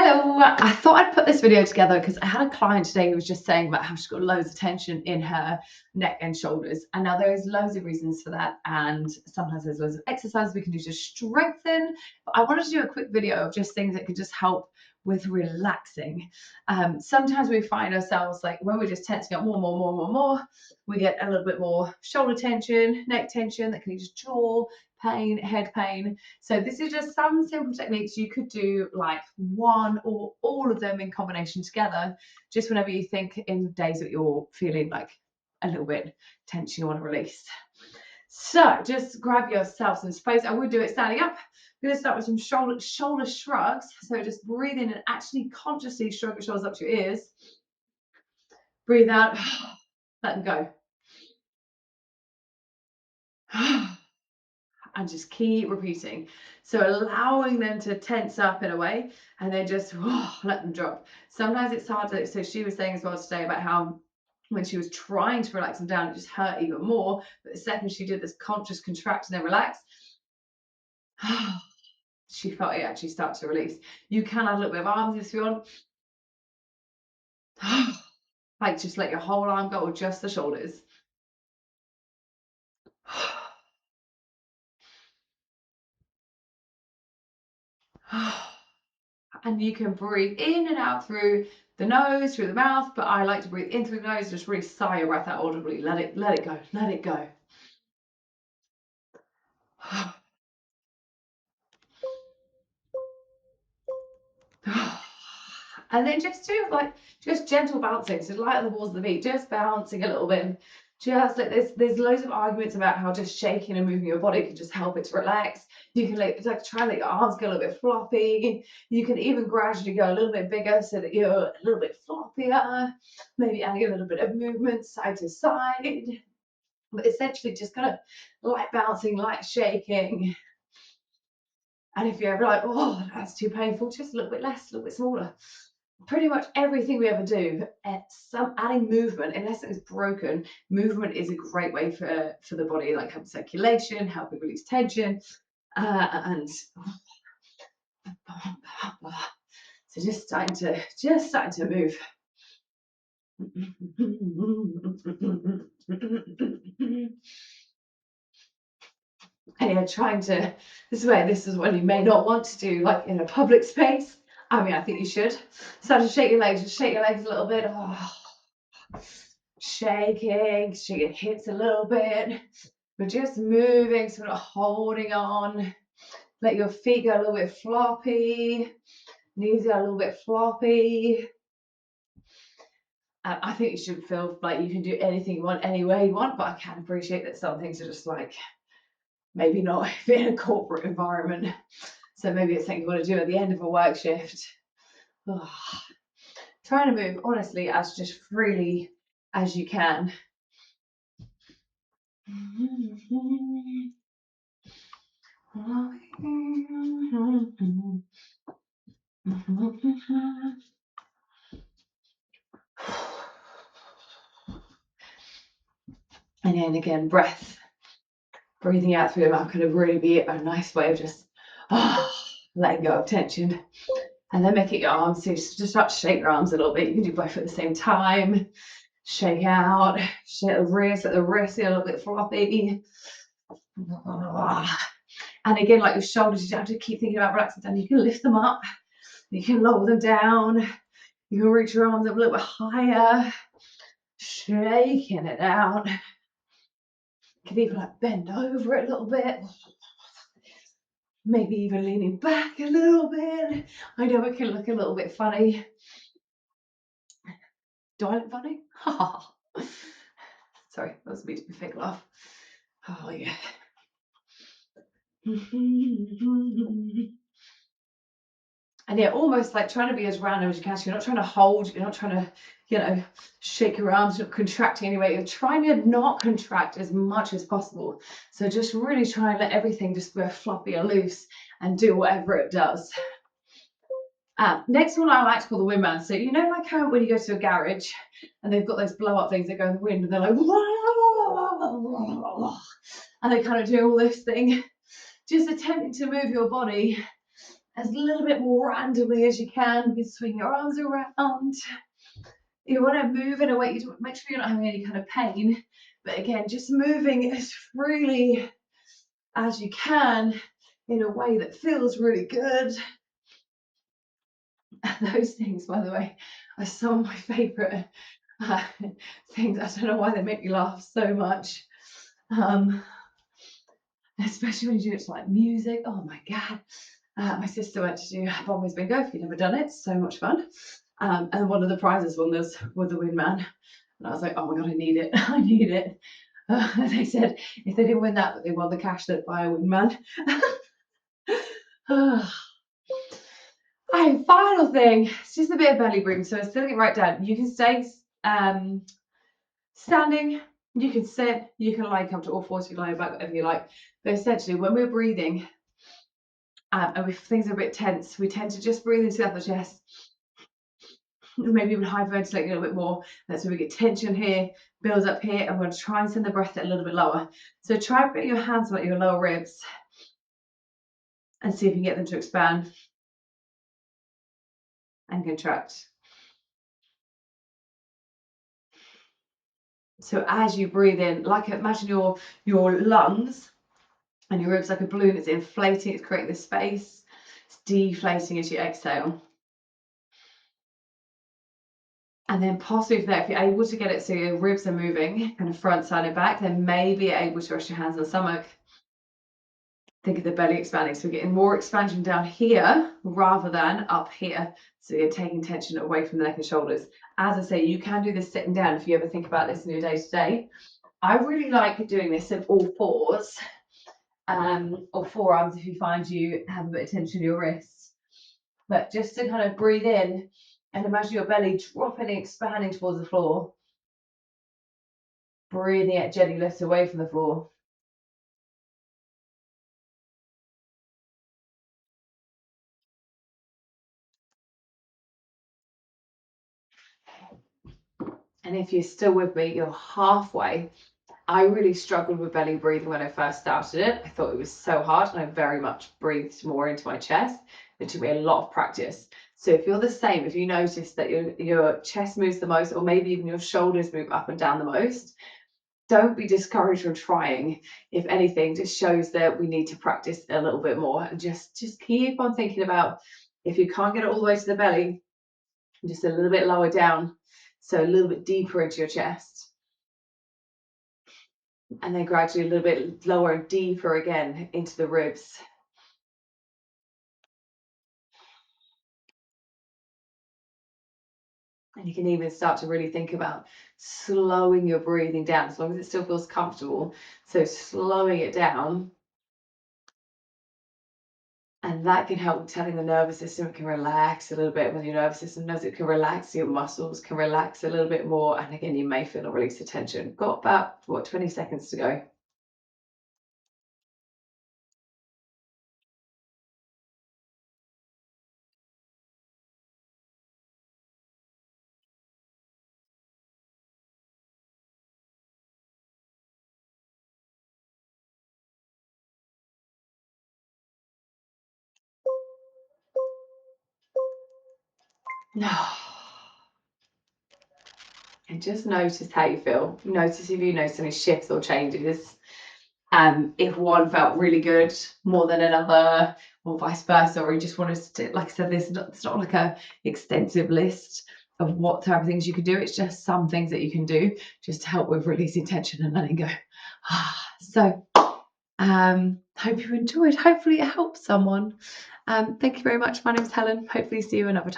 Hello, I thought I'd put this video together because I had a client today who was just saying about how she's got loads of tension in her neck and shoulders. And now there's loads of reasons for that. And sometimes there's loads of exercises we can do to strengthen. But I wanted to do a quick video of just things that could just help with relaxing. Sometimes we find ourselves like when we're just tensing up more, we get a little bit more shoulder tension, neck tension that can lead to jaw pain, head pain. So this is just some simple techniques you could do, like one or all of them in combination together, just whenever you think in days that you're feeling like a little bit tense, you want to release. So just grab yourself some space. I would do it standing up. I'm going to start with some shoulder shrugs. So just breathe in and actually consciously shrug your shoulders up to your ears. Breathe out, let them go. And just keep repeating. So allowing them to tense up in a way and then just let them drop. Sometimes it's hard to, so she was saying as well today about how when she was trying to relax them down, it just hurt even more. But the second she did this conscious contract and then relax, she felt it actually start to release. You can add a little bit of arms if you want. Like just let your whole arm go or just the shoulders. And you can breathe in and out through the nose, through the mouth, but I like to breathe in through the nose, just really sigh your breath out audibly. Let it go, let it go. And then just do like just gentle bouncing, so light on the balls of the feet, just bouncing a little bit. Just like there's loads of arguments about how just shaking and moving your body can just help it to relax. You can like try and let your arms go a little bit floppy. You can even gradually go a little bit bigger so that you're a little bit floppier. Maybe adding a little bit of movement side to side. But essentially just kind of light bouncing, light shaking. And if you're ever like, oh, that's too painful, just a little bit less, a little bit smaller. Pretty much everything we ever do, adding movement, unless it's broken, movement is a great way for the body, like help circulation, helping release tension, and so just starting to move. And yeah, this is when you may not want to do like in a public space. I mean, I think you should start to shake your legs, just shake your legs a little bit. Shaking, shake your hips a little bit. We're just moving, sort of holding on. Let your feet go a little bit floppy, knees go a little bit floppy. I think you should feel like you can do anything you want, any way you want, but I can appreciate that some things are just like, maybe not in a corporate environment. So maybe it's something you want to do at the end of a work shift. Trying to move, honestly, as just freely as you can. And then again, breath. Breathing out through the mouth can really be a nice way of just letting go of tension. And then make it your arms. So you just start to shake your arms a little bit. You can do both at the same time. Shake out, shake the wrist, let the wrist get a little bit floppy. And again, like your shoulders, you don't have to keep thinking about relaxing down. You can lift them up, you can lower them down, you can reach your arms up a little bit higher, shaking it out. You can even like bend over it a little bit. Maybe even leaning back a little bit. I know it can look a little bit funny. Do I look funny? Sorry, that was a bit of a fake laugh. Oh yeah. And yeah, almost like trying to be as random as you can. So you're not trying to hold, you're not trying to, shake your arms, you're not contracting anyway. You're trying to not contract as much as possible. So just really try and let everything just go floppy or loose and do whatever it does. Next one I like to call the windman. So like how when you go to a garage and they've got those blow up things that go in the wind and they're like, and they kind of do all this thing, just attempting to move your body as little bit more randomly as you can. You can swing your arms around. You want to move in a way, you make sure you're not having any kind of pain. But again, just moving as freely as you can in a way that feels really good. And those things, by the way, are some of my favorite things. I don't know why they make me laugh so much. Especially when you do it to like music. Oh my God. My sister went to do Bombers Bingo. If you've never done it, it's so much fun. And one of the prizes won this was the Windman. And I was like, oh my God, I need it. I need it. They said if they didn't win that, but they won the cash, they'd buy a Windman. Alright, final thing. It's just a bit of belly breathing. So sitting it right down. You can stay standing, you can sit, you can lie, come to all fours, you can lie back, whatever you like. But essentially, when we're breathing, and if things are a bit tense, we tend to just breathe into the upper chest. Maybe even hyperventilate a little bit more. That's where we get tension here, builds up here, and we're going to try and send the breath a little bit lower. So try putting your hands on your lower ribs and see if you can get them to expand and contract. So as you breathe in, like imagine your lungs and your ribs like a balloon. It's inflating, it's creating this space. It's deflating as you exhale. And then possibly from there, if you're able to get it so your ribs are moving, kind of front, side, and back, then maybe you're able to rest your hands on the stomach. Think of the belly expanding. So we're getting more expansion down here rather than up here. So you're taking tension away from the neck and shoulders. As I say, you can do this sitting down if you ever think about this in your day-to-day. I really like doing this in all fours or forearms if you find you have a bit of tension in your wrists. But just to kind of breathe in and imagine your belly dropping and expanding towards the floor. Breathing it gently lifts away from the floor. And if you're still with me, you're halfway. I really struggled with belly breathing when I first started it. I thought it was so hard, and I very much breathed more into my chest. It took me a lot of practice. So if you're the same, if you notice that your chest moves the most, or maybe even your shoulders move up and down the most, don't be discouraged from trying. If anything, just shows that we need to practice a little bit more, and just keep on thinking about if you can't get it all the way to the belly, just a little bit lower down, so a little bit deeper into your chest, and then gradually a little bit lower and deeper again into the ribs. And you can even start to really think about slowing your breathing down, as long as it still feels comfortable. So slowing it down. And that can help telling the nervous system it can relax a little bit. When your nervous system knows it can relax, your muscles can relax a little bit more. And again, you may feel a release of tension. Got about, 20 seconds to go. And just notice how you feel. Notice if you notice any shifts or changes. If one felt really good more than another, or vice versa, or you just want to, like I said, it's not like a extensive list of what type of things you can do. It's just some things that you can do just to help with releasing tension and letting go. So hope you enjoyed. Hopefully it helped someone. Thank you very much. My name is Helen. Hopefully see you another time.